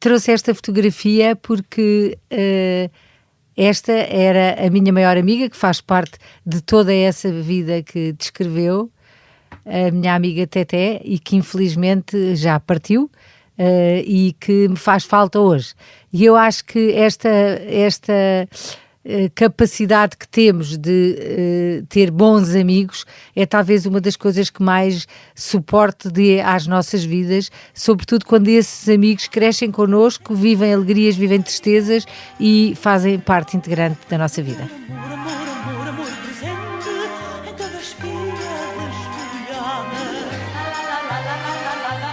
trouxe esta fotografia porque esta era a minha maior amiga, que faz parte de toda essa vida que descreveu, a minha amiga Teté, e que infelizmente já partiu, e que me faz falta hoje. E eu acho que esta capacidade que temos de ter bons amigos é talvez uma das coisas que mais suporte dê às nossas vidas, sobretudo quando esses amigos crescem connosco, vivem alegrias, vivem tristezas e fazem parte integrante da nossa vida.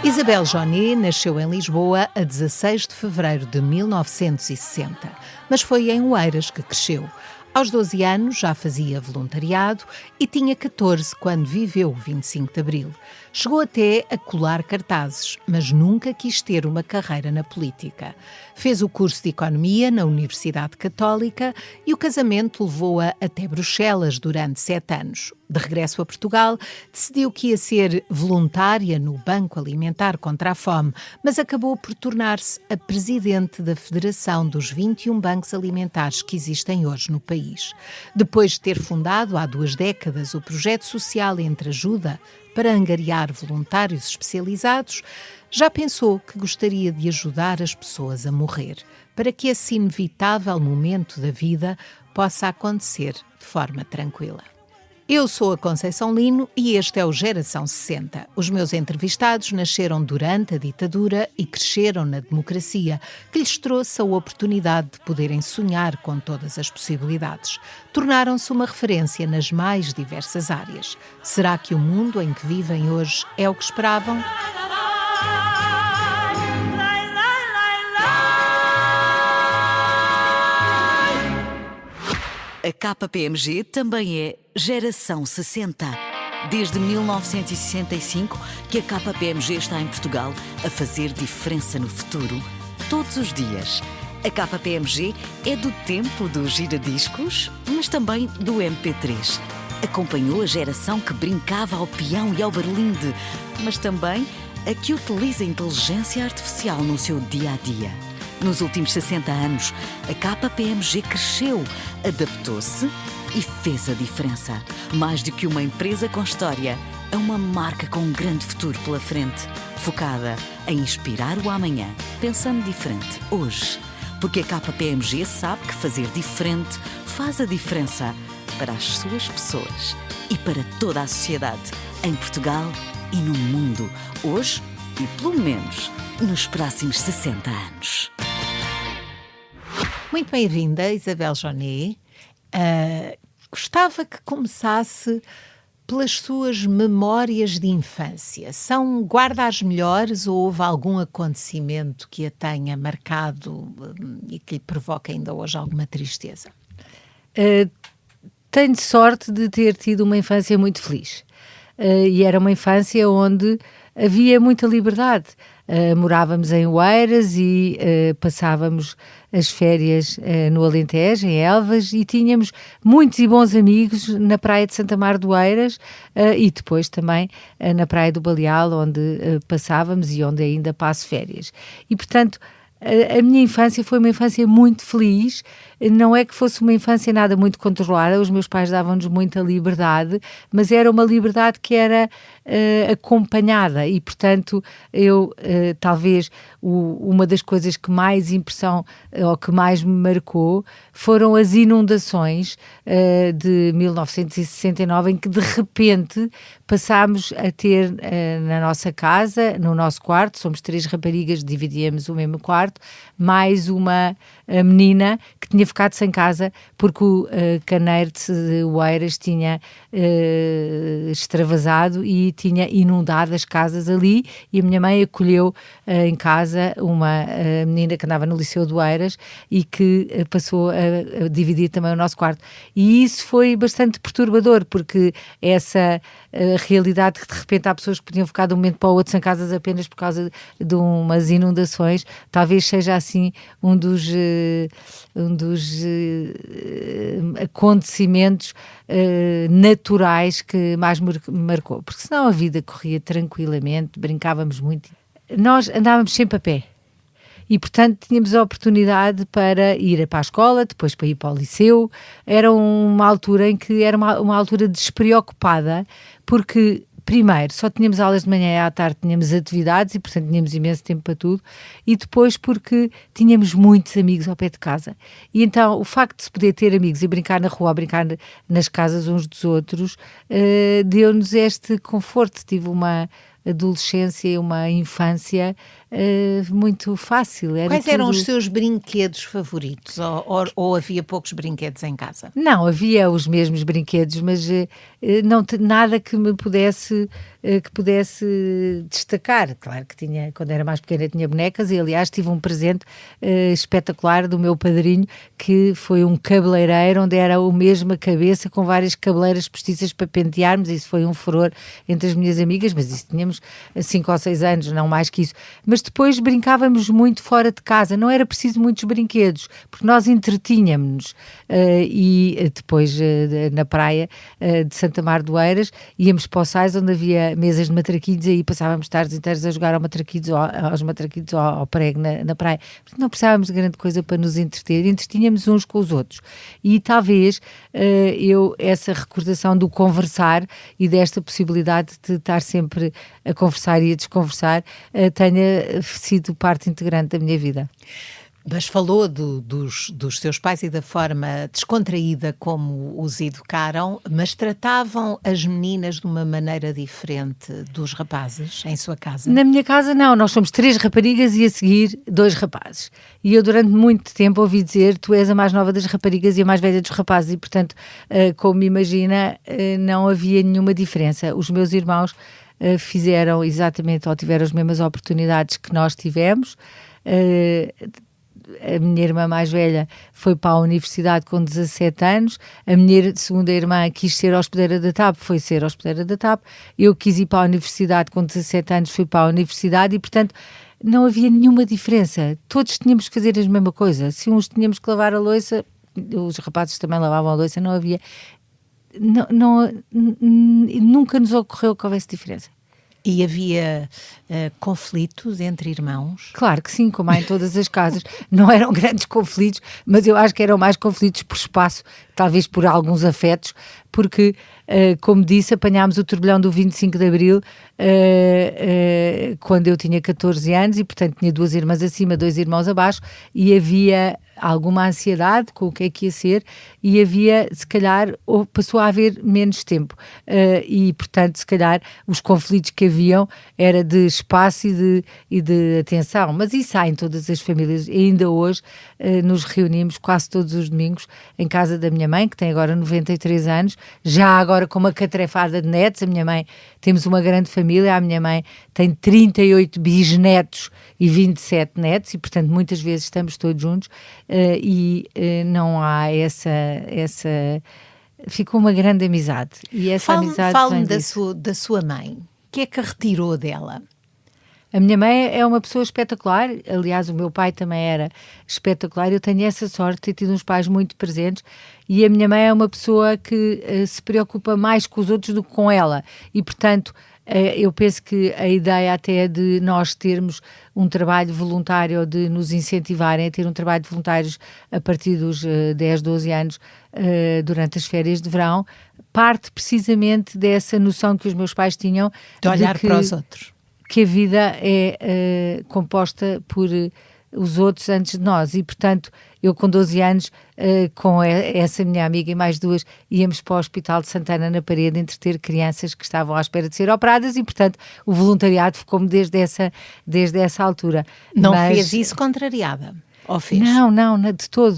Isabelle Jonet nasceu em Lisboa a 16 de fevereiro de 1960, mas foi em Oeiras que cresceu. Aos 12 anos já fazia voluntariado e tinha 14 quando viveu o 25 de Abril. Chegou até a colar cartazes, mas nunca quis ter uma carreira na política. Fez o curso de Economia na Universidade Católica e o casamento levou-a até Bruxelas durante 7 anos. De regresso a Portugal, decidiu que ia ser voluntária no Banco Alimentar contra a Fome, mas acabou por tornar-se a presidente da Federação dos 21 bancos alimentares que existem hoje no país. Depois de ter fundado há 2 décadas o projeto social Entreajuda para angariar voluntários especializados, já pensou que gostaria de ajudar as pessoas a morrer, para que esse inevitável momento da vida possa acontecer de forma tranquila. Eu sou a Conceição Lino e este é o Geração 60. Os meus entrevistados nasceram durante a ditadura e cresceram na democracia, que lhes trouxe a oportunidade de poderem sonhar com todas as possibilidades. Tornaram-se uma referência nas mais diversas áreas. Será que o mundo em que vivem hoje é o que esperavam? A KPMG também é Geração 60. Desde 1965 que a KPMG está em Portugal a fazer diferença no futuro, todos os dias. A KPMG é do tempo dos giradiscos, mas também do MP3. Acompanhou a geração que brincava ao peão e ao berlinde, mas também a que utiliza a inteligência artificial no seu dia-a-dia. Nos últimos 60 anos, a KPMG cresceu, adaptou-se e fez a diferença. Mais do que uma empresa com história, é uma marca com um grande futuro pela frente, focada em inspirar o amanhã, pensando diferente hoje. Porque a KPMG sabe que fazer diferente faz a diferença para as suas pessoas e para toda a sociedade, em Portugal e no mundo, hoje e pelo menos nos próximos 60 anos. Muito bem-vinda, Isabelle Jonet. Gostava que começasse pelas suas memórias de infância. Guarda as melhores ou houve algum acontecimento que a tenha marcado e que lhe provoca ainda hoje alguma tristeza? Tenho sorte de ter tido uma infância muito feliz. E era uma infância onde havia muita liberdade. Morávamos em Oeiras e passávamos as férias no Alentejo, em Elvas, e tínhamos muitos e bons amigos na praia de Santa Mar de Oeiras e depois também na praia do Baleal, onde passávamos e onde ainda passo férias. E, portanto, a minha infância foi uma infância muito feliz. Não é que fosse uma infância nada muito controlada, os meus pais davam-nos muita liberdade, mas era uma liberdade que era acompanhada e, portanto, talvez uma das coisas que mais impressão ou que mais me marcou foram as inundações de 1969, em que de repente passámos a ter na nossa casa, no nosso quarto, somos 3 raparigas, dividíamos o mesmo quarto, mais uma menina que tinha ficado sem casa porque o caneiro de Oeiras tinha extravasado e tinha inundado as casas ali, e a minha mãe acolheu em casa uma menina que andava no Liceu de Oeiras e que passou a dividir também o nosso quarto. E isso foi bastante perturbador, porque essa realidade que de repente há pessoas que podiam ficar de um momento para o outro sem casas apenas por causa de umas inundações, talvez seja assim um dos acontecimentos naturais que mais me marcou, porque senão a vida corria tranquilamente, brincávamos muito. Nós andávamos sempre a pé E, portanto, tínhamos a oportunidade para ir para a escola, depois para ir para o liceu. Era uma altura em que era uma altura despreocupada, porque primeiro, só tínhamos aulas de manhã e à tarde tínhamos atividades e, portanto, tínhamos imenso tempo para tudo. E depois porque tínhamos muitos amigos ao pé de casa. E então, o facto de se poder ter amigos e brincar na rua, brincar nas casas uns dos outros, deu-nos este conforto. Tive uma adolescência e uma infância muito fácil. Quais eram os seus brinquedos favoritos? Ou havia poucos brinquedos em casa? Não, havia os mesmos brinquedos, mas não nada que me pudesse destacar. Claro que tinha, quando era mais pequena, tinha bonecas e, aliás, tive um presente espetacular do meu padrinho, que foi um cabeleireiro, onde era a mesma cabeça com várias cabeleiras postiças para pentearmos. Isso foi um furor entre as minhas amigas, mas isso tínhamos 5 ou 6 anos, não mais que isso. Mas depois brincávamos muito fora de casa, não era preciso muitos brinquedos, porque nós entretínhamos-nos. E depois na praia de Santa Mar do Eiras, íamos para o Sais, onde havia mesas de matraquilhos, e aí passávamos tardes inteiras a jogar aos matraquilhos ou ao prego na praia. Portanto, não precisávamos de grande coisa para nos entreter, entretínhamos uns com os outros. E talvez essa recordação do conversar e desta possibilidade de estar sempre a conversar e a desconversar tenha sido parte integrante da minha vida. Mas falou dos seus pais e da forma descontraída como os educaram, mas tratavam as meninas de uma maneira diferente dos rapazes em sua casa? Na minha casa não, nós somos 3 raparigas e a seguir 2 rapazes. E eu durante muito tempo ouvi dizer: tu és a mais nova das raparigas e a mais velha dos rapazes, e portanto, como imagina, não havia nenhuma diferença. Os meus irmãos fizeram exatamente, ou tiveram as mesmas oportunidades que nós tivemos. A minha irmã mais velha foi para a universidade com 17 anos, a minha segunda irmã quis ser hospedeira da TAP, foi ser hospedeira da TAP, eu quis ir para a universidade com 17 anos, fui para a universidade, e portanto não havia nenhuma diferença, todos tínhamos que fazer a mesma coisa. Se uns tínhamos que lavar a louça, os rapazes também lavavam a louça, não havia, nunca nos ocorreu que houvesse diferença. E havia conflitos entre irmãos? Claro que sim, como há em todas as casas. Não eram grandes conflitos, mas eu acho que eram mais conflitos por espaço, talvez por alguns afetos, porque, como disse, apanhámos o turbilhão do 25 de Abril quando eu tinha 14 anos e, portanto, tinha 2 irmãs acima, 2 irmãos abaixo, e havia alguma ansiedade com o que é que ia ser, e havia, se calhar, passou a haver menos tempo, e portanto, se calhar, os conflitos que haviam era de espaço e de atenção, mas isso há em todas as famílias. E ainda hoje nos reunimos quase todos os domingos em casa da minha mãe, que tem agora 93 anos, já agora com uma catrefada de netos. A minha mãe, temos uma grande família, a minha mãe tem 38 bisnetos e 27 netos, e portanto muitas vezes estamos todos juntos, não há essa ficou uma grande amizade, e essa amizade fale-me da sua mãe. O que é que a retirou dela? A minha mãe é uma pessoa espetacular, aliás o meu pai também era espetacular. Eu tenho essa sorte de ter tido uns pais muito presentes, e a minha mãe é uma pessoa que se preocupa mais com os outros do que com ela, e portanto eu penso que a ideia até de nós termos um trabalho voluntário, ou de nos incentivarem a ter um trabalho de voluntários a partir dos 10, 12 anos, durante as férias de verão, parte precisamente dessa noção que os meus pais tinham de olhar para os outros, que a vida é composta por os outros antes de nós, e portanto eu com 12 anos com essa minha amiga e mais 2 íamos para o Hospital de Santana na Parede entreter crianças que estavam à espera de ser operadas, e portanto o voluntariado ficou-me desde essa altura. Mas fez isso contrariada? Ou fez? Não, de todo.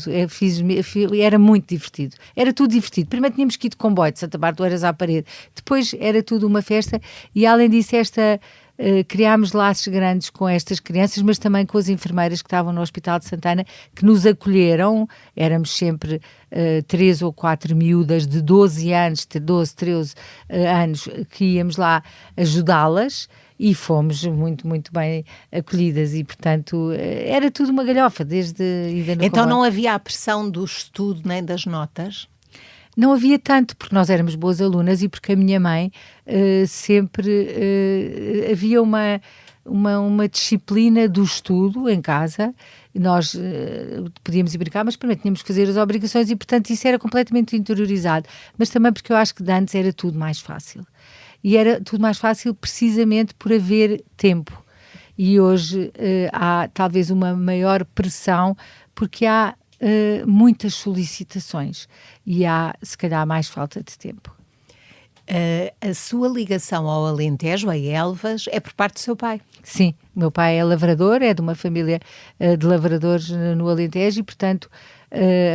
Era muito divertido. Era tudo divertido. Primeiro tínhamos que ir de comboio de Santa Marta do Eiras à Parede. Depois era tudo uma festa, e além disso criámos laços grandes com estas crianças, mas também com as enfermeiras que estavam no Hospital de Santana, que nos acolheram. Éramos sempre 3 ou 4 miúdas de 12 anos, 12, 13 anos, que íamos lá ajudá-las, e fomos muito, muito bem acolhidas, e portanto era tudo uma galhofa desde ida no Então comboio. Não havia a pressão do estudo nem das notas? Não havia tanto, porque nós éramos boas alunas, e porque a minha mãe sempre havia uma disciplina do estudo em casa. Nós podíamos ir brincar, mas primeiro tínhamos que fazer as obrigações e, portanto, isso era completamente interiorizado. Mas também porque eu acho que de antes era tudo mais fácil. E era tudo mais fácil precisamente por haver tempo. E hoje há talvez uma maior pressão porque há muitas solicitações e há, se calhar, mais falta de tempo. A sua ligação ao Alentejo, a Elvas, é por parte do seu pai? Sim, o meu pai é lavrador, é de uma família de lavradores no Alentejo e, portanto,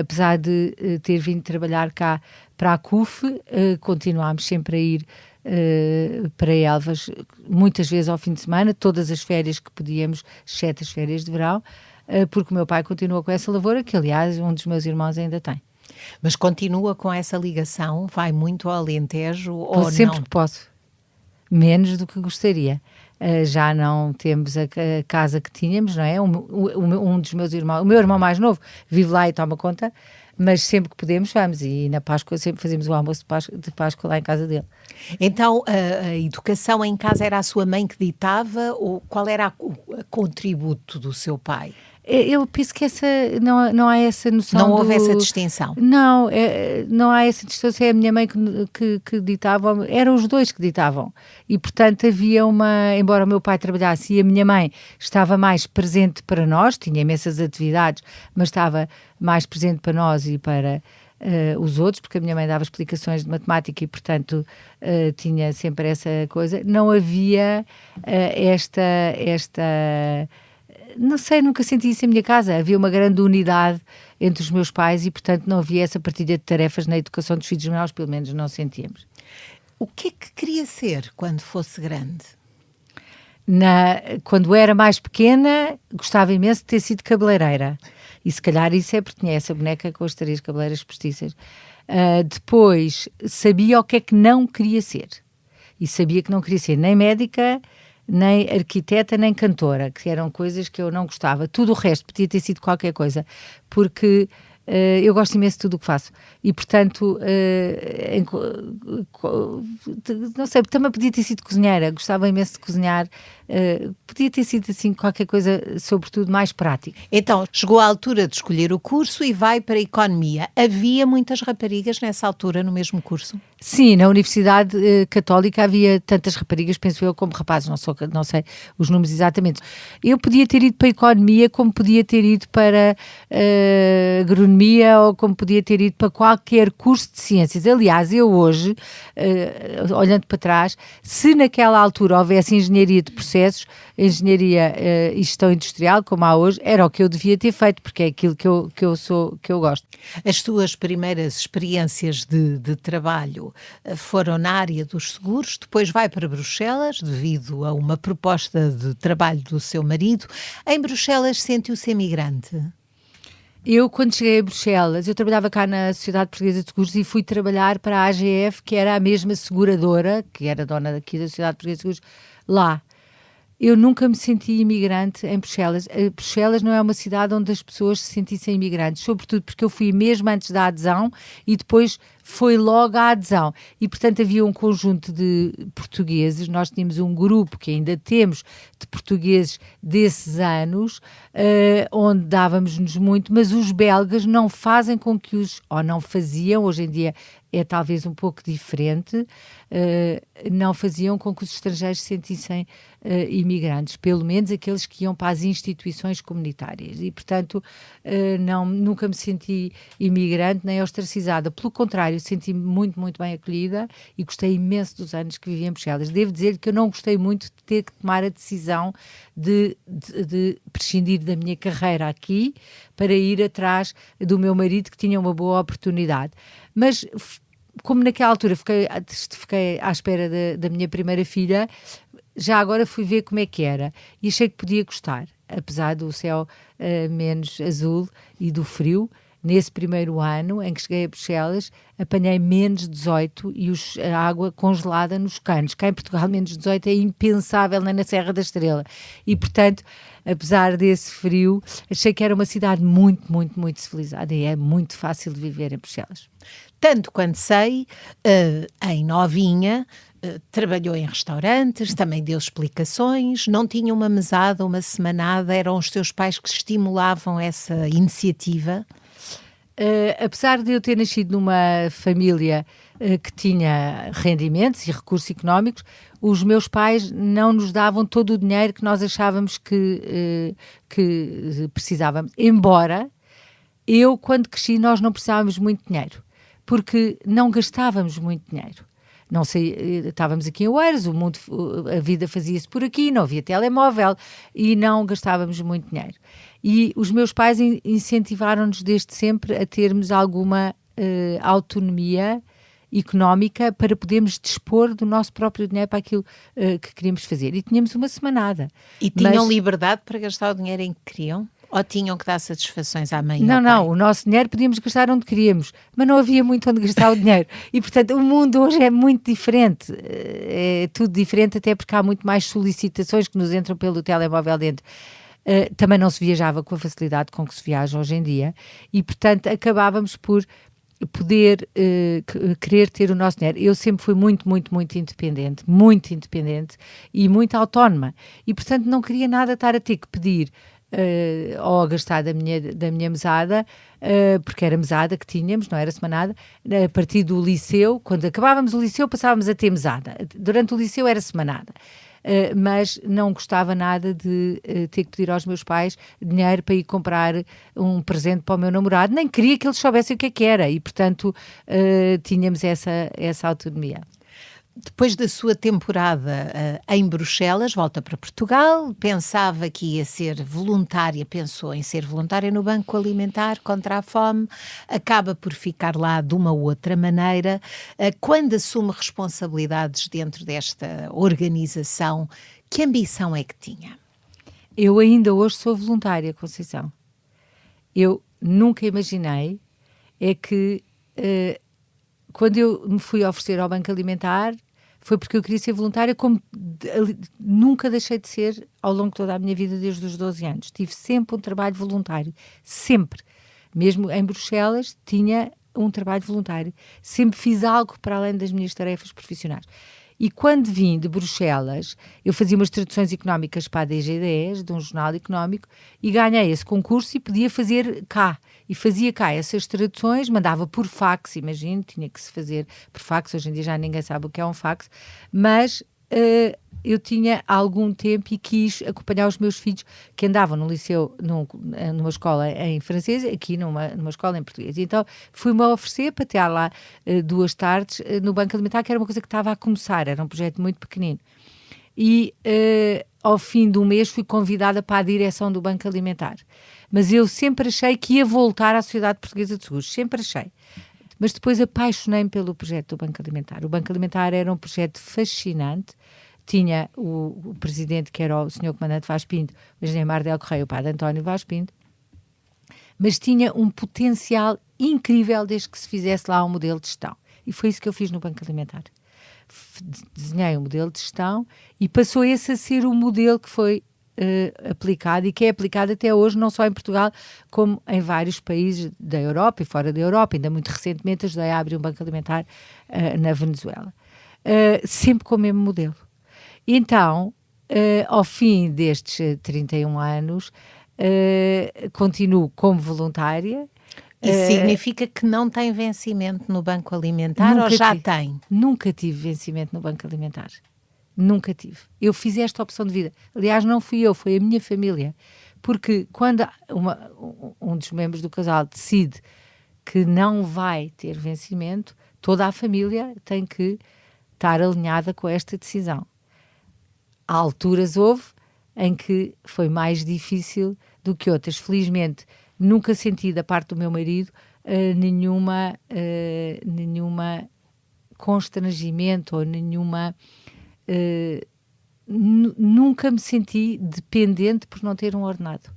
apesar de ter vindo trabalhar cá para a CUF, continuámos sempre a ir para Elvas, muitas vezes ao fim de semana, todas as férias que podíamos, exceto as férias de verão, porque o meu pai continua com essa lavoura, que aliás um dos meus irmãos ainda tem. Mas continua com essa ligação? Vai muito ao Alentejo ou não? Sempre que posso, menos do que gostaria. Já não temos a casa que tínhamos, não é? Um dos meus irmãos, o meu irmão mais novo, vive lá e toma conta, mas sempre que podemos vamos, e na Páscoa sempre fazemos o almoço de Páscoa lá em casa dele. Então a educação em casa era a sua mãe que ditava ou qual era o contributo do seu pai? Eu penso que não há essa noção. Não houve essa distinção? Não, não há essa distinção. É a minha mãe que ditava, eram os dois que ditavam. E, portanto, havia embora o meu pai trabalhasse e a minha mãe estava mais presente para nós, tinha imensas atividades, mas estava mais presente para nós e para os outros, porque a minha mãe dava explicações de matemática e, portanto, tinha sempre essa coisa. Não havia não sei, nunca senti isso em minha casa. Havia uma grande unidade entre os meus pais e, portanto, não havia essa partilha de tarefas na educação dos filhos. Nós, pelo menos, não sentíamos. O que é que queria ser quando fosse grande? Quando era mais pequena, gostava imenso de ter sido cabeleireira. E se calhar isso é porque tinha essa boneca com as 3 cabeleiras postiças. Depois, sabia o que é que não queria ser. E sabia que não queria ser nem médica, nem arquiteta, nem cantora, que eram coisas que eu não gostava. Tudo o resto podia ter sido qualquer coisa, porque eu gosto imenso de tudo o que faço. E, portanto, não sei, também podia ter sido cozinheira, gostava imenso de cozinhar. Podia ter sido, assim, qualquer coisa, sobretudo, mais prática. Então, chegou à altura de escolher o curso e vai para a Economia. Havia muitas raparigas nessa altura no mesmo curso? Sim, na Universidade Católica havia tantas raparigas, penso eu, como rapazes, não sei os números exatamente. Eu podia ter ido para a Economia, como podia ter ido para Agronomia, ou como podia ter ido para qualquer curso de Ciências. Aliás, eu hoje, olhando para trás, se naquela altura houvesse Engenharia de Processos, Engenharia e Gestão Industrial, como há hoje, era o que eu devia ter feito, porque é aquilo que eu gosto. As suas primeiras experiências de trabalho foram na área dos seguros, depois vai para Bruxelas, devido a uma proposta de trabalho do seu marido. Em Bruxelas sentiu-se imigrante? Eu, quando cheguei a Bruxelas, eu trabalhava cá na Sociedade Portuguesa de Seguros e fui trabalhar para a AGF, que era a mesma seguradora, que era dona daqui da Sociedade Portuguesa de Seguros, lá. Eu nunca me senti imigrante em Bruxelas. Bruxelas não é uma cidade onde as pessoas se sentissem imigrantes, sobretudo porque eu fui mesmo antes da adesão e depois foi logo a adesão. E, portanto, havia um conjunto de portugueses, nós tínhamos um grupo que ainda temos de portugueses desses anos, onde dávamos-nos muito, mas os belgas não fazem com que ou não faziam, hoje em dia é talvez um pouco diferente, não faziam com que os estrangeiros se sentissem imigrantes, pelo menos aqueles que iam para as instituições comunitárias. E, portanto, nunca me senti imigrante nem ostracizada. Pelo contrário, senti-me muito, muito bem acolhida e gostei imenso dos anos que vivi em Bruxelas. Devo dizer que eu não gostei muito de ter que tomar a decisão de prescindir da minha carreira aqui para ir atrás do meu marido, que tinha uma boa oportunidade. Mas, como naquela altura fiquei à espera da minha primeira filha, já agora fui ver como é que era e achei que podia gostar, apesar do céu menos azul e do frio. Nesse primeiro ano em que cheguei a Bruxelas, apanhei menos 18 e a água congelada nos canos. Cá em Portugal, menos 18 é impensável, nem na Serra da Estrela. E, portanto, apesar desse frio, achei que era uma cidade muito, muito, muito civilizada e é muito fácil de viver em Bruxelas. Tanto quanto sei, em novinha, trabalhou em restaurantes, também deu explicações, não tinha uma mesada, uma semanada, eram os seus pais que estimulavam essa iniciativa? Apesar de eu ter nascido numa família que tinha rendimentos e recursos económicos, os meus pais não nos davam todo o dinheiro que nós achávamos que precisávamos. Embora eu, quando cresci, nós não precisávamos muito dinheiro, porque não gastávamos muito dinheiro. Não sei, estávamos aqui em Oeiras, a vida fazia-se por aqui, não havia telemóvel e não gastávamos muito dinheiro. E os meus pais incentivaram-nos desde sempre a termos alguma autonomia económica para podermos dispor do nosso próprio dinheiro para aquilo que queríamos fazer. E tínhamos uma semanada. E tinham liberdade para gastar o dinheiro em que queriam? Ou tinham que dar satisfações à mãe e ao pai? Não, o nosso dinheiro podíamos gastar onde queríamos, mas não havia muito onde gastar o dinheiro. E, portanto, o mundo hoje é muito diferente. É tudo diferente, até porque há muito mais solicitações que nos entram pelo telemóvel dentro. Também não se viajava com a facilidade com que se viaja hoje em dia. E, portanto, acabávamos por poder querer ter o nosso dinheiro. Eu sempre fui muito independente e muito autónoma. E, portanto, não queria nada estar a ter que pedir ou a gastar da minha mesada, porque era mesada que tínhamos, não era semanada, a partir do liceu. Quando acabávamos o liceu passávamos a ter mesada, durante o liceu era semanada, mas não gostava nada de ter que pedir aos meus pais dinheiro para ir comprar um presente para o meu namorado, nem queria que eles soubessem o que era e portanto tínhamos essa autonomia. Depois da sua temporada em Bruxelas, volta para Portugal, pensava que ia ser voluntária, pensou em ser voluntária no Banco Alimentar contra a Fome, acaba por ficar lá de uma outra maneira. Quando assume responsabilidades dentro desta organização, que ambição é que tinha? Eu ainda hoje sou voluntária, Conceição. Eu nunca imaginei que quando eu me fui oferecer ao Banco Alimentar foi porque eu queria ser voluntária, como nunca deixei de ser ao longo de toda a minha vida desde os 12 anos. Tive sempre um trabalho voluntário, sempre. Mesmo em Bruxelas tinha um trabalho voluntário. Sempre fiz algo para além das minhas tarefas profissionais. E quando vim de Bruxelas, eu fazia umas traduções económicas para a DG10, de um jornal económico, e ganhei esse concurso e podia fazer cá. E fazia cá essas traduções, mandava por fax, imagino, tinha que se fazer por fax, hoje em dia já ninguém sabe o que é um fax, mas eu tinha algum tempo e quis acompanhar os meus filhos que andavam no liceu, numa escola em francês, aqui numa escola em português. E então fui-me oferecer para ter lá 2 tardes no Banco Alimentar, que era uma coisa que estava a começar, era um projeto muito pequenino. E ao fim do mês fui convidada para a direção do Banco Alimentar. Mas eu sempre achei que ia voltar à Sociedade Portuguesa de Seguros, sempre achei. Mas depois apaixonei-me pelo projeto do Banco Alimentar. O Banco Alimentar era um projeto fascinante. Tinha o presidente, que era o senhor comandante Vaz Pinto, o engenheiro Mardel Correia, o padre António Vaz Pinto, mas tinha um potencial incrível desde que se fizesse lá um modelo de gestão. E foi isso que eu fiz no Banco Alimentar. Desenhei um modelo de gestão e passou esse a ser o modelo que foi aplicado e que é aplicado até hoje, não só em Portugal, como em vários países da Europa e fora da Europa. Ainda muito recentemente ajudei a abrir um banco alimentar na Venezuela. Sempre com o mesmo modelo. Então, ao fim destes 31 anos, continuo como voluntária. Isso significa que não tem vencimento no Banco Alimentar ou já tem? Nunca tive vencimento no Banco Alimentar. Nunca tive. Eu fiz esta opção de vida. Aliás, não fui eu, foi a minha família. Porque quando um dos membros do casal decide que não vai ter vencimento, toda a família tem que estar alinhada com esta decisão. Há alturas houve em que foi mais difícil do que outras. Felizmente, nunca senti da parte do meu marido nenhuma constrangimento ou nenhuma... nunca me senti dependente por não ter um ordenado.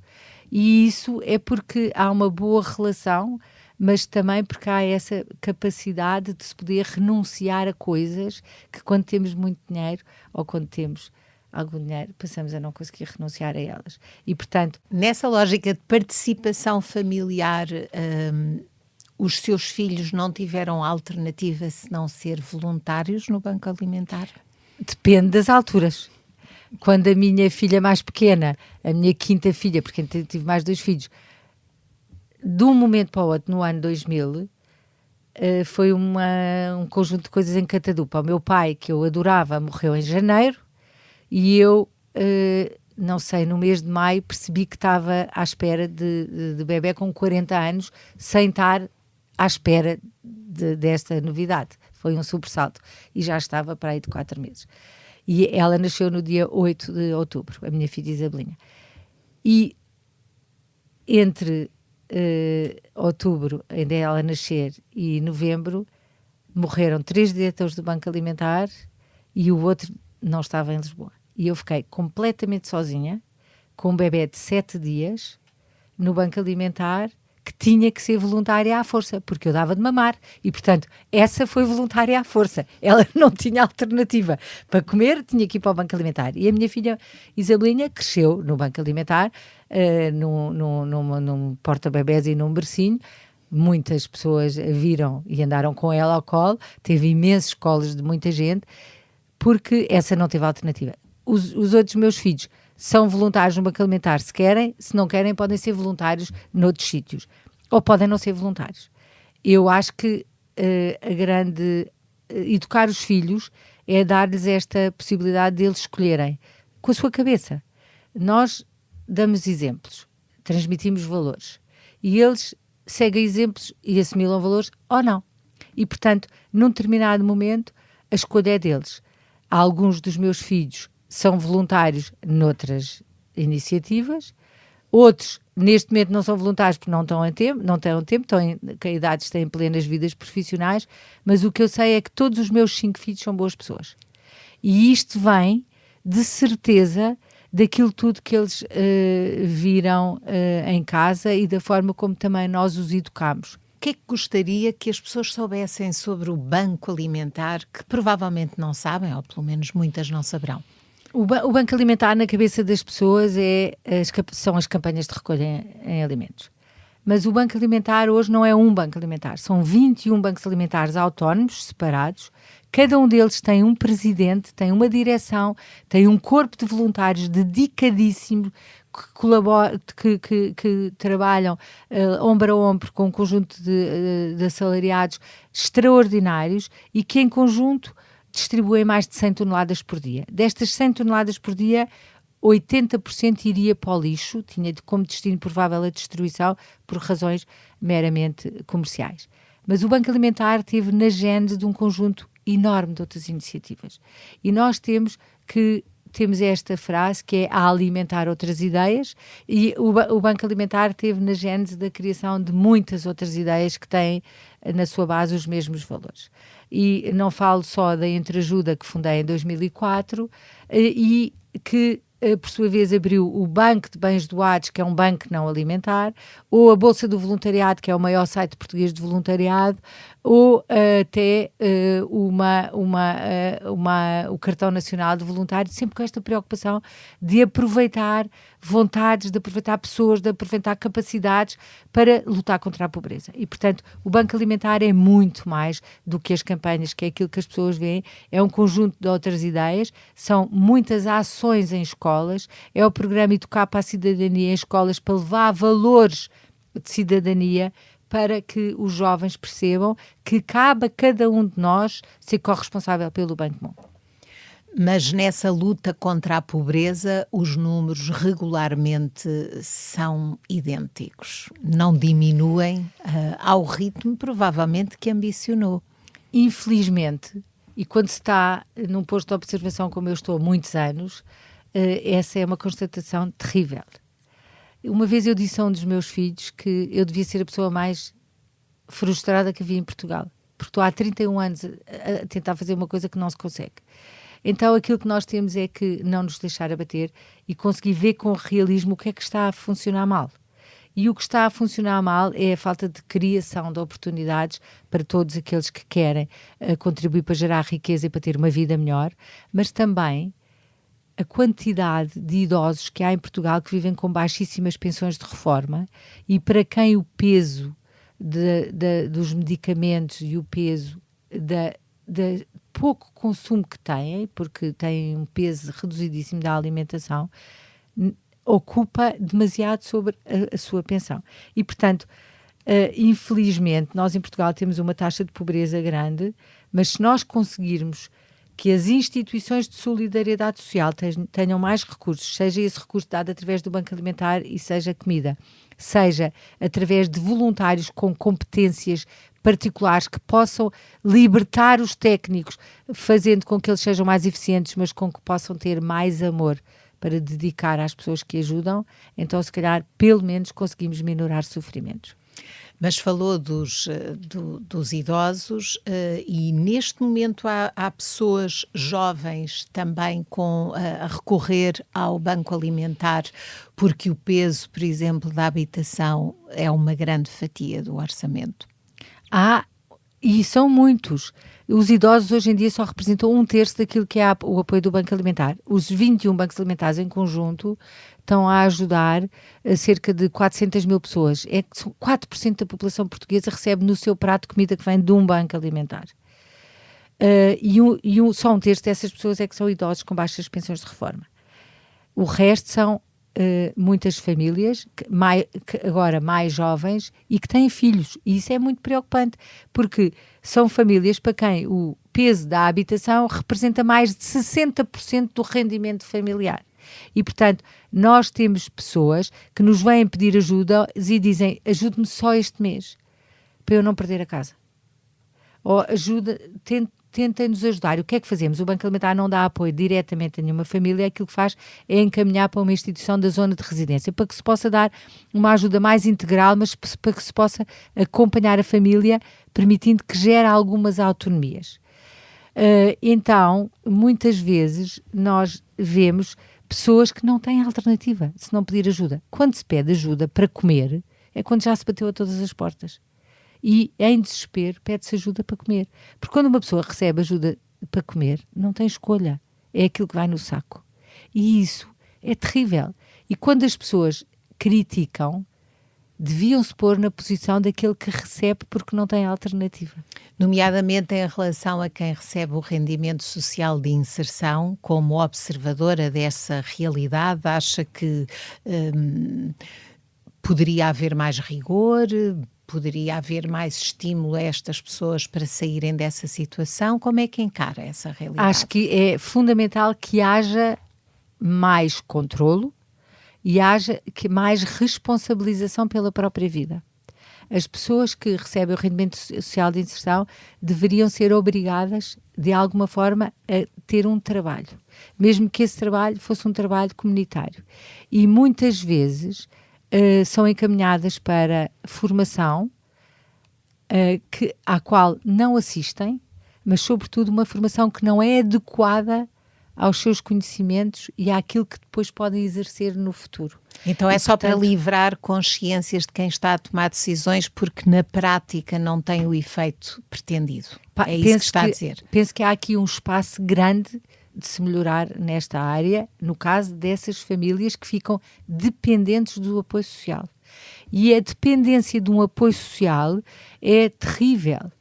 E isso é porque há uma boa relação, mas também porque há essa capacidade de se poder renunciar a coisas que quando temos muito dinheiro ou quando temos algum dinheiro, passamos a não conseguir renunciar a elas. E, portanto... Nessa lógica de participação familiar, Os seus filhos não tiveram alternativa senão ser voluntários no Banco Alimentar? Depende das alturas. Quando a minha filha mais pequena, a minha quinta filha, porque eu tive mais 2 filhos, de um momento para o outro, no ano 2000, foi um conjunto de coisas em catadupa. O meu pai, que eu adorava, morreu em janeiro, e eu, não sei, no mês de maio, percebi que estava à espera de bebé com 40 anos, sem estar à espera desta novidade. Foi um sobressalto. E já estava para aí de 4 meses. E ela nasceu no dia 8 de outubro, a minha filha Isabelinha. E entre outubro, ainda ela nascer, e novembro, morreram 3 diretores do Banco Alimentar e o outro não estava em Lisboa. E eu fiquei completamente sozinha, com um bebé de 7 dias, no Banco Alimentar, que tinha que ser voluntária à força, porque eu dava de mamar. E, portanto, essa foi voluntária à força. Ela não tinha alternativa. Para comer, tinha que ir para o Banco Alimentar. E a minha filha Isabelinha cresceu no Banco Alimentar, num porta-bebés e num bercinho. Muitas pessoas a viram e andaram com ela ao colo. Teve imensos colos de muita gente, porque essa não teve alternativa. Os outros meus filhos são voluntários no Banco Alimentar se querem, se não querem podem ser voluntários noutros sítios, ou podem não ser voluntários. Eu acho que educar os filhos é dar-lhes esta possibilidade de eles escolherem com a sua cabeça. Nós damos exemplos, transmitimos valores, e eles seguem exemplos e assimilam valores ou não. E, portanto, num determinado momento, a escolha é deles. Alguns dos meus filhos são voluntários noutras iniciativas, outros neste momento não são voluntários porque não têm tempo, estão em idades, têm plenas vidas profissionais, mas o que eu sei é que todos os meus 5 filhos são boas pessoas. E isto vem, de certeza, daquilo tudo que eles viram em casa e da forma como também nós os educamos. O que é que gostaria que as pessoas soubessem sobre o Banco Alimentar, que provavelmente não sabem, ou pelo menos muitas não saberão? O Banco Alimentar na cabeça das pessoas são as campanhas de recolha em alimentos. Mas o Banco Alimentar hoje não é um Banco Alimentar, são 21 bancos alimentares autónomos, separados. Cada um deles tem um presidente, tem uma direção, tem um corpo de voluntários dedicadíssimo, que trabalham ombro a ombro com um conjunto de assalariados extraordinários e que em conjunto distribuem mais de 100 toneladas por dia. Destas 100 toneladas por dia, 80% iria para o lixo, tinha como destino provável a destruição por razões meramente comerciais. Mas o Banco Alimentar teve na gênese de um conjunto enorme de outras iniciativas. E nós temos esta frase que é a alimentar outras ideias, e o Banco Alimentar teve na gênese da criação de muitas outras ideias que têm na sua base os mesmos valores. E não falo só da Entreajuda, que fundei em 2004, e que por sua vez abriu o Banco de Bens Doados, que é um banco não alimentar, ou a Bolsa do Voluntariado, que é o maior site português de voluntariado, ou até o Cartão Nacional de Voluntários, sempre com esta preocupação de aproveitar vontades, de aproveitar pessoas, de aproveitar capacidades para lutar contra a pobreza. E, portanto, o Banco Alimentar é muito mais do que as campanhas, que é aquilo que as pessoas veem, é um conjunto de outras ideias, são muitas ações em escolas, é o programa Educar para a Cidadania em escolas para levar valores de cidadania, para que os jovens percebam que cabe a cada um de nós ser corresponsável pelo bem comum. Mas nessa luta contra a pobreza, os números regularmente são idênticos, não diminuem ao ritmo provavelmente que ambicionou. Infelizmente, e quando se está num posto de observação como eu estou há muitos anos, essa é uma constatação terrível. Uma vez eu disse a um dos meus filhos que eu devia ser a pessoa mais frustrada que havia em Portugal, porque estou há 31 anos a tentar fazer uma coisa que não se consegue. Então aquilo que nós temos é que não nos deixar abater e conseguir ver com realismo o que é que está a funcionar mal. E o que está a funcionar mal é a falta de criação de oportunidades para todos aqueles que querem contribuir para gerar riqueza e para ter uma vida melhor, mas também a quantidade de idosos que há em Portugal que vivem com baixíssimas pensões de reforma e para quem o peso dos medicamentos e o peso da pouco consumo que têm, porque têm um peso reduzidíssimo da alimentação, ocupa demasiado sobre a sua pensão. E, portanto, infelizmente, nós em Portugal temos uma taxa de pobreza grande, mas se nós conseguirmos que as instituições de solidariedade social tenham mais recursos, seja esse recurso dado através do Banco Alimentar e seja comida, seja através de voluntários com competências particulares que possam libertar os técnicos, fazendo com que eles sejam mais eficientes, mas com que possam ter mais amor para dedicar às pessoas que ajudam, então se calhar pelo menos conseguimos minorar sofrimentos. Mas falou dos idosos e neste momento há pessoas jovens também a recorrer ao Banco Alimentar porque o peso, por exemplo, da habitação é uma grande fatia do orçamento. E são muitos. Os idosos hoje em dia só representam 1/3 daquilo que é o apoio do Banco Alimentar. Os 21 bancos alimentares em conjunto estão a ajudar a cerca de 400 mil pessoas. 4% da população portuguesa recebe no seu prato comida que vem de um banco alimentar. Só 1/3 dessas pessoas é que são idosos com baixas pensões de reforma. O resto são muitas famílias, agora mais jovens, e que têm filhos. E isso é muito preocupante, porque são famílias para quem o peso da habitação representa mais de 60% do rendimento familiar. E, portanto, nós temos pessoas que nos vêm pedir ajuda e dizem: ajude-me só este mês, para eu não perder a casa. Ou tentem-nos ajudar. O que é que fazemos? O Banco Alimentar não dá apoio diretamente a nenhuma família, aquilo que faz é encaminhar para uma instituição da zona de residência, para que se possa dar uma ajuda mais integral, mas para que se possa acompanhar a família, permitindo que gere algumas autonomias. Então, muitas vezes, nós vemos pessoas que não têm alternativa se não pedir ajuda. Quando se pede ajuda para comer, é quando já se bateu a todas as portas. E, em desespero, pede-se ajuda para comer. Porque quando uma pessoa recebe ajuda para comer, não tem escolha. É aquilo que vai no saco. E isso é terrível. E quando as pessoas criticam, deviam-se pôr na posição daquele que recebe porque não tem alternativa. Nomeadamente em relação a quem recebe o rendimento social de inserção, como observadora dessa realidade, acha que poderia haver mais rigor, poderia haver mais estímulo a estas pessoas para saírem dessa situação? Como é que encara essa realidade? Acho que é fundamental que haja mais controlo e haja mais responsabilização pela própria vida. As pessoas que recebem o rendimento social de inserção deveriam ser obrigadas, de alguma forma, a ter um trabalho, mesmo que esse trabalho fosse um trabalho comunitário. E muitas vezes são encaminhadas para formação à qual não assistem, mas sobretudo uma formação que não é adequada aos seus conhecimentos e àquilo que depois podem exercer no futuro. Então é só para livrar consciências de quem está a tomar decisões porque na prática não tem o efeito pretendido. É isso que está a dizer. Penso que há aqui um espaço grande de se melhorar nesta área, no caso dessas famílias que ficam dependentes do apoio social. E a dependência de um apoio social é terrível,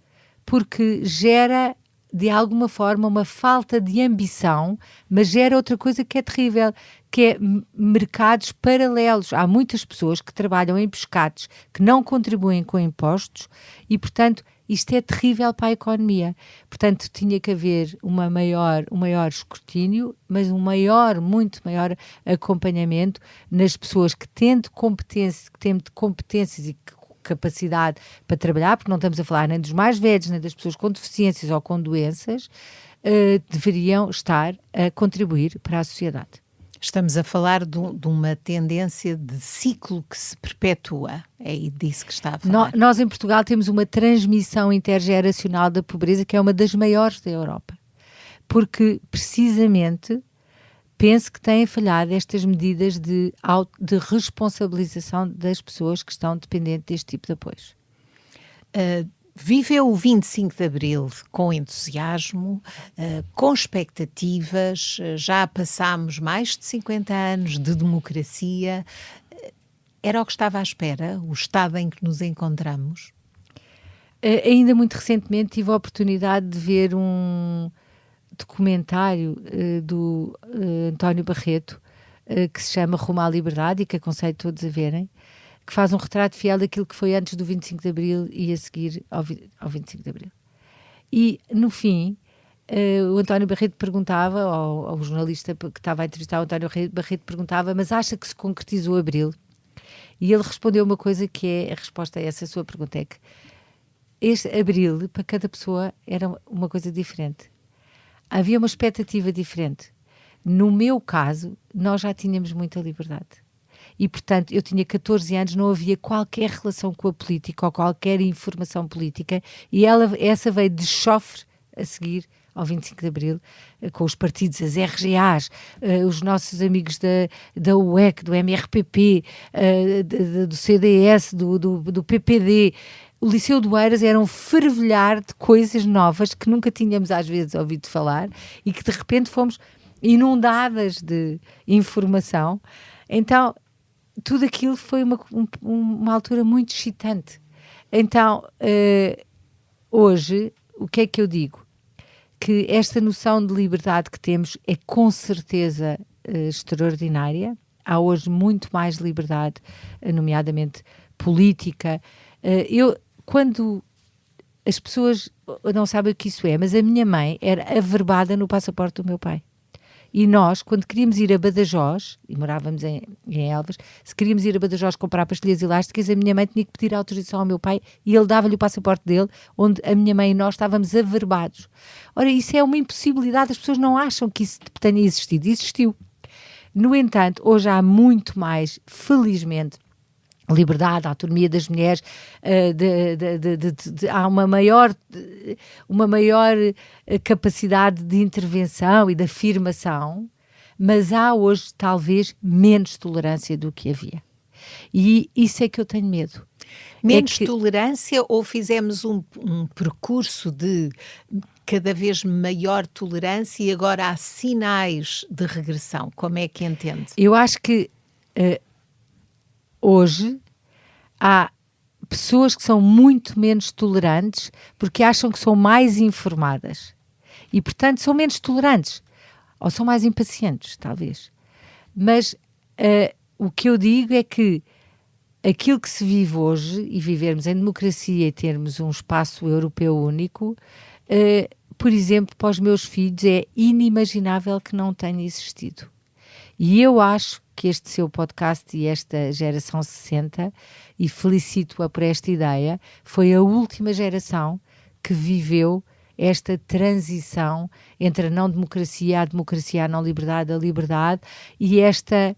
porque gera, de alguma forma, uma falta de ambição, mas gera outra coisa que é terrível, que é mercados paralelos. Há muitas pessoas que trabalham em pescados que não contribuem com impostos e, portanto, isto é terrível para a economia. Portanto, tinha que haver um maior escrutínio, mas muito maior acompanhamento nas pessoas que têm competências e capacidade para trabalhar, porque não estamos a falar nem dos mais velhos, nem das pessoas com deficiências ou com doenças, deveriam estar a contribuir para a sociedade. Estamos a falar de uma tendência de ciclo que se perpetua. É disso que está a falar. Nós em Portugal temos uma transmissão intergeracional da pobreza que é uma das maiores da Europa. Porque, precisamente, penso que têm falhado estas medidas de responsabilização das pessoas que estão dependentes deste tipo de apoios. Viveu o 25 de Abril com entusiasmo, com expectativas, já passámos mais de 50 anos de democracia. Era o que estava à espera, o estado em que nos encontramos? Ainda muito recentemente tive a oportunidade de ver um documentário do António Barreto, que se chama Rumo à Liberdade, e que aconselho todos a verem, que faz um retrato fiel daquilo que foi antes do 25 de Abril e a seguir ao 25 de Abril. E, no fim, o António Barreto perguntava, ao jornalista que estava a entrevistar o António Barreto perguntava, mas acha que se concretizou Abril? E ele respondeu uma coisa que é a resposta a essa sua pergunta, é que este Abril, para cada pessoa, era uma coisa diferente. Havia uma expectativa diferente. No meu caso, nós já tínhamos muita liberdade. E, portanto, eu tinha 14 anos, não havia qualquer relação com a política ou qualquer informação política, e essa veio de chofre a seguir ao 25 de Abril, com os partidos, as RGAs, os nossos amigos da UEC, do MRPP, do CDS, do PPD. O Liceu de Oeiras era um fervilhar de coisas novas que nunca tínhamos às vezes ouvido falar e que de repente fomos inundadas de informação. Então, tudo aquilo foi uma altura muito excitante. Então, hoje, o que é que eu digo? Que esta noção de liberdade que temos é com certeza extraordinária. Há hoje muito mais liberdade, nomeadamente política. Quando as pessoas não sabem o que isso é, mas a minha mãe era averbada no passaporte do meu pai. E nós, quando queríamos ir a Badajoz, e morávamos em Elvas, se queríamos ir a Badajoz comprar pastilhas elásticas, a minha mãe tinha que pedir autorização ao meu pai e ele dava-lhe o passaporte dele, onde a minha mãe e nós estávamos averbados. Ora, isso é uma impossibilidade, as pessoas não acham que isso tenha existido. Existiu. No entanto, hoje há muito mais, felizmente, liberdade, autonomia das mulheres, há uma maior capacidade de intervenção e de afirmação, mas há hoje talvez menos tolerância do que havia. E isso é que eu tenho medo. Menos tolerância, ou fizemos um percurso de cada vez maior tolerância e agora há sinais de regressão? Como é que entende? Eu acho que hoje há pessoas que são muito menos tolerantes porque acham que são mais informadas e, portanto, são menos tolerantes ou são mais impacientes, talvez. Mas o que eu digo é que aquilo que se vive hoje, e vivermos em democracia e termos um espaço europeu único, por exemplo, para os meus filhos é inimaginável que não tenha existido. E eu acho que este seu podcast e esta geração 60, e felicito-a por esta ideia, foi a última geração que viveu esta transição entre a não-democracia, a democracia, a não-liberdade, a liberdade, e esta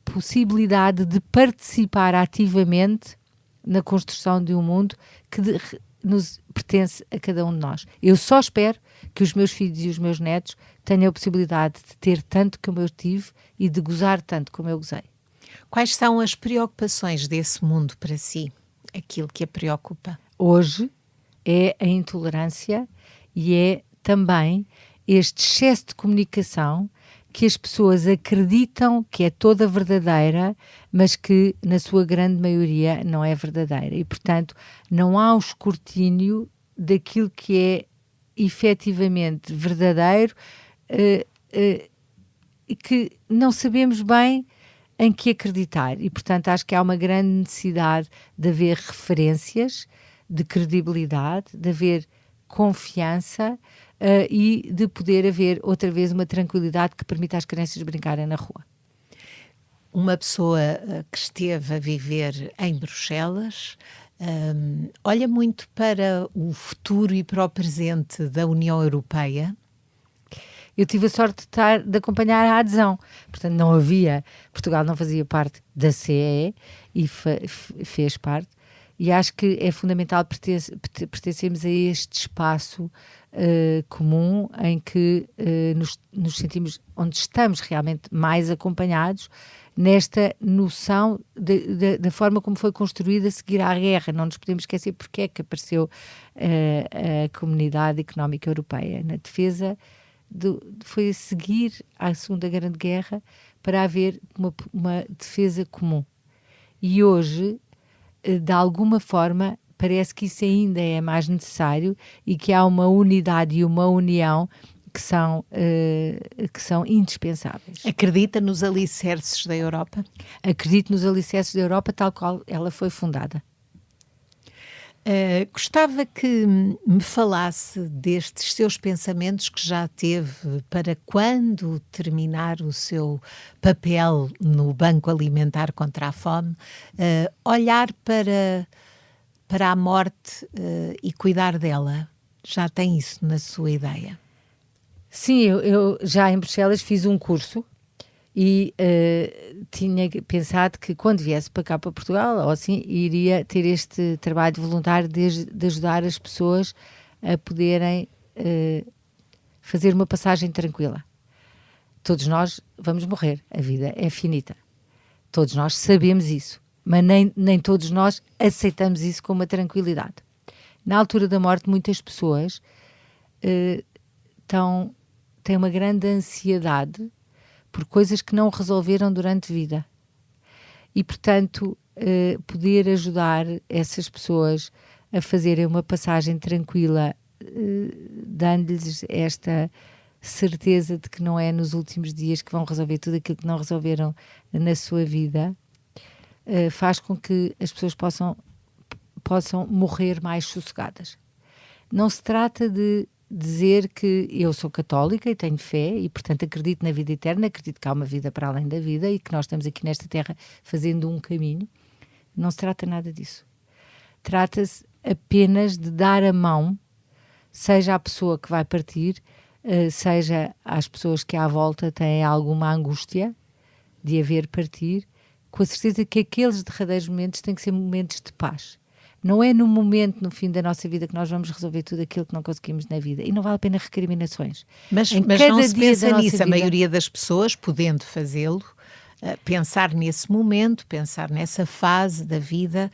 possibilidade de participar ativamente na construção de um mundo que nos pertence a cada um de nós. Eu só espero que os meus filhos e os meus netos tenham a possibilidade de ter tanto como eu tive e de gozar tanto como eu gozei. Quais são as preocupações desse mundo para si? Aquilo que a preocupa? Hoje é a intolerância e é também este excesso de comunicação que as pessoas acreditam que é toda verdadeira, mas que na sua grande maioria não é verdadeira. E, portanto, não há um escrutínio daquilo que é efetivamente verdadeiro e que não sabemos bem em que acreditar. E, portanto, acho que há uma grande necessidade de haver referências, de credibilidade, de haver confiança e de poder haver outra vez uma tranquilidade que permita às crianças brincarem na rua. Uma pessoa que esteve a viver em Bruxelas olha muito para o futuro e para o presente da União Europeia. Eu tive a sorte de acompanhar a adesão, portanto não havia, Portugal não fazia parte da CEE e fez parte, e acho que é fundamental pertencermos a este espaço comum em que nos sentimos, onde estamos realmente mais acompanhados nesta noção da forma como foi construída a seguir à guerra. Não nos podemos esquecer porque é que apareceu a Comunidade Económica Europeia na defesa. Foi a seguir à Segunda Grande Guerra para haver uma defesa comum. E hoje, de alguma forma, parece que isso ainda é mais necessário e que há uma unidade e uma união que são indispensáveis. Acredita nos alicerces da Europa? Acredito nos alicerces da Europa tal qual ela foi fundada. Gostava que me falasse destes seus pensamentos que já teve para quando terminar o seu papel no Banco Alimentar contra a Fome, olhar para a morte e cuidar dela. Já tem isso na sua ideia? Sim, eu já em Bruxelas fiz um curso e tinha pensado que quando viesse para cá para Portugal, ou assim, iria ter este trabalho voluntário de ajudar as pessoas a poderem fazer uma passagem tranquila. Todos nós vamos morrer, a vida é finita. Todos nós sabemos isso, mas nem todos nós aceitamos isso com uma tranquilidade. Na altura da morte, muitas pessoas têm uma grande ansiedade por coisas que não resolveram durante a vida. E, portanto, poder ajudar essas pessoas a fazerem uma passagem tranquila, dando-lhes esta certeza de que não é nos últimos dias que vão resolver tudo aquilo que não resolveram na sua vida, faz com que as pessoas possam morrer mais sossegadas. Não se trata de dizer que eu sou católica e tenho fé e, portanto, acredito na vida eterna, acredito que há uma vida para além da vida e que nós estamos aqui nesta terra fazendo um caminho. Não se trata nada disso. Trata-se apenas de dar a mão, seja à pessoa que vai partir, seja às pessoas que à volta têm alguma angústia de haver partir, com a certeza que aqueles derradeiros momentos têm que ser momentos de paz. Não é no momento, no fim da nossa vida, que nós vamos resolver tudo aquilo que não conseguimos na vida. E não vale a pena recriminações. Mas não se pensa nisso. A maioria das pessoas, podendo fazê-lo, pensar nesse momento, pensar nessa fase da vida,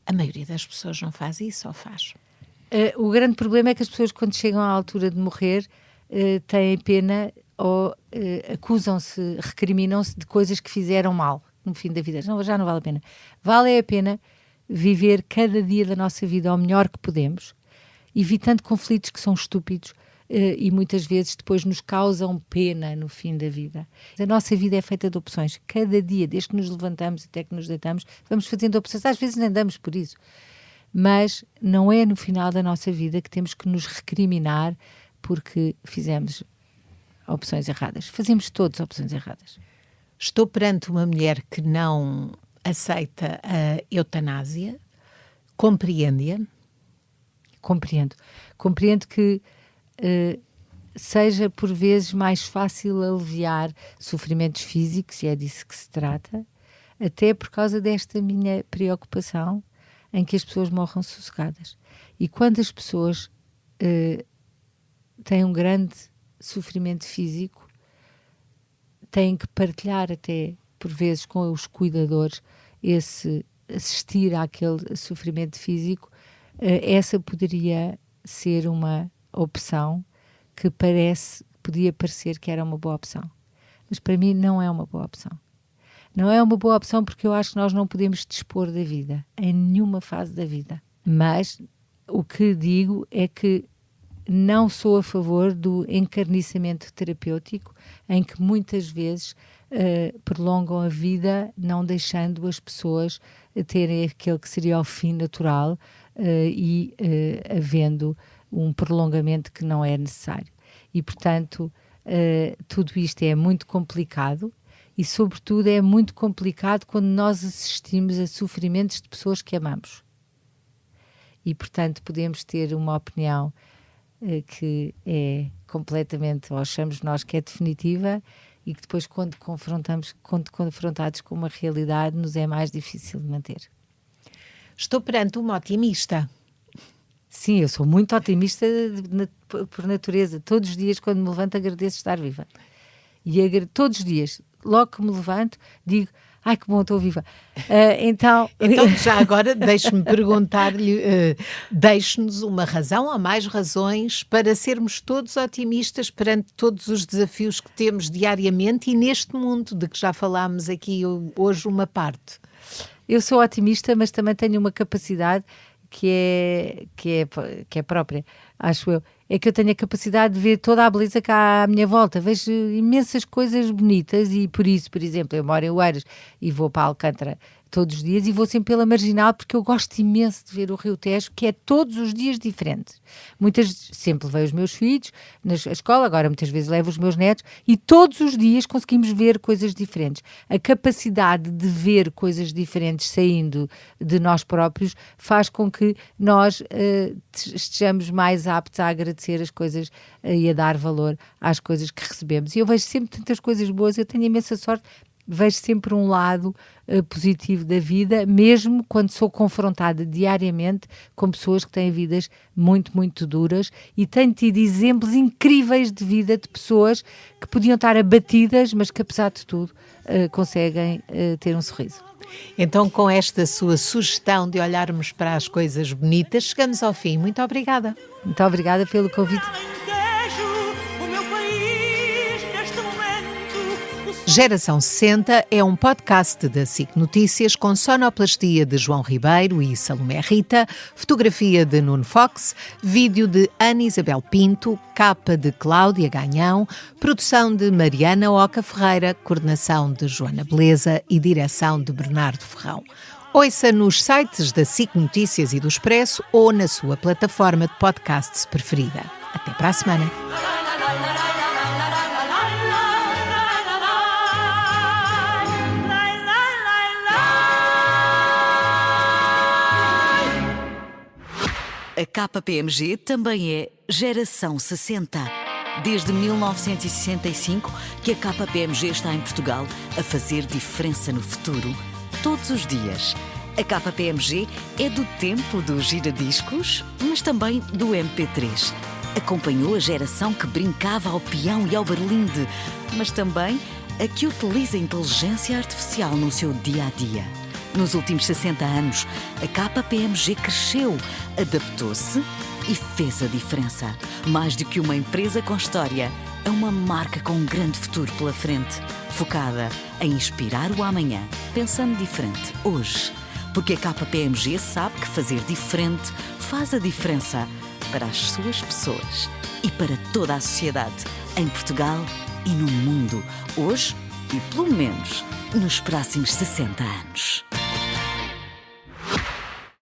a maioria das pessoas não faz isso, ou faz? O grande problema é que as pessoas, quando chegam à altura de morrer, têm pena ou acusam-se, recriminam-se de coisas que fizeram mal no fim da vida. Não, já não vale a pena. Vale a pena viver cada dia da nossa vida ao melhor que podemos, evitando conflitos que são estúpidos e muitas vezes depois nos causam pena no fim da vida. A nossa vida é feita de opções. Cada dia, desde que nos levantamos até que nos deitamos, vamos fazendo opções. Às vezes nem damos por isso. Mas não é no final da nossa vida que temos que nos recriminar porque fizemos opções erradas. Fazemos todas opções erradas. Estou perante uma mulher que não aceita a eutanásia, compreende-a? Compreendo. Compreendo que seja por vezes mais fácil aliviar sofrimentos físicos, e é disso que se trata, até por causa desta minha preocupação em que as pessoas morram sossegadas. E quando as pessoas têm um grande sofrimento físico, têm que partilhar até por vezes com os cuidadores assistir àquele sofrimento físico. Essa poderia ser uma opção que podia parecer que era uma boa opção, mas para mim não é uma boa opção. Não é uma boa opção porque eu acho que nós não podemos dispor da vida em nenhuma fase da vida, mas o que digo é que não sou a favor do encarniçamento terapêutico, em que muitas vezes prolongam a vida, não deixando as pessoas terem aquele que seria o fim natural e havendo um prolongamento que não é necessário. E, portanto, tudo isto é muito complicado e, sobretudo, é muito complicado quando nós assistimos a sofrimentos de pessoas que amamos. E, portanto, podemos ter uma opinião que é completamente, ou achamos nós que é definitiva, e que depois, quando confrontados com uma realidade, nos é mais difícil de manter. Estou perante uma otimista. Sim, eu sou muito otimista por natureza. Todos os dias, quando me levanto, agradeço estar viva. E todos os dias, logo que me levanto, digo: ai, que bom, estou viva. Então, já agora, deixe-me perguntar-lhe, deixe-nos uma razão ou mais razões para sermos todos otimistas perante todos os desafios que temos diariamente e neste mundo, de que já falámos aqui hoje uma parte. eu sou otimista, mas também tenho uma capacidade que é própria, acho eu. É que eu tenho a capacidade de ver toda a beleza que há à minha volta. Vejo imensas coisas bonitas e por isso, por exemplo, eu moro em Oeiras e vou para Alcântara todos os dias e vou sempre pela Marginal porque eu gosto imenso de ver o Rio Tejo, que é todos os dias diferente. Sempre levei os meus filhos na escola, agora muitas vezes levo os meus netos e todos os dias conseguimos ver coisas diferentes. A capacidade de ver coisas diferentes saindo de nós próprios faz com que nós estejamos mais aptos a agradecer as coisas e a dar valor às coisas que recebemos. E eu vejo sempre tantas coisas boas, eu tenho imensa sorte, vejo sempre um lado positivo da vida, mesmo quando sou confrontada diariamente com pessoas que têm vidas muito, muito duras, e tenho tido exemplos incríveis de vida de pessoas que podiam estar abatidas, mas que apesar de tudo conseguem ter um sorriso. Então, com esta sua sugestão de olharmos para as coisas bonitas, chegamos ao fim. Muito obrigada. Muito obrigada pelo convite. Geração 60 é um podcast da SIC Notícias com sonoplastia de João Ribeiro e Salomé Rita, fotografia de Nuno Fox, vídeo de Ana Isabel Pinto, capa de Cláudia Ganhão, produção de Mariana Oca Ferreira, coordenação de Joana Beleza e direção de Bernardo Ferrão. Ouça nos sites da SIC Notícias e do Expresso ou na sua plataforma de podcasts preferida. Até para a semana. A KPMG também é Geração 60. Desde 1965 que a KPMG está em Portugal a fazer diferença no futuro, todos os dias. A KPMG é do tempo dos giradiscos, mas também do MP3. Acompanhou a geração que brincava ao peão e ao berlinde, mas também a que utiliza a inteligência artificial no seu dia-a-dia. Nos últimos 60 anos, a KPMG cresceu, adaptou-se e fez a diferença. Mais do que uma empresa com história, é uma marca com um grande futuro pela frente, focada em inspirar o amanhã, pensando diferente hoje. Porque a KPMG sabe que fazer diferente faz a diferença para as suas pessoas e para toda a sociedade, em Portugal e no mundo, hoje e pelo menos nos próximos 60 anos.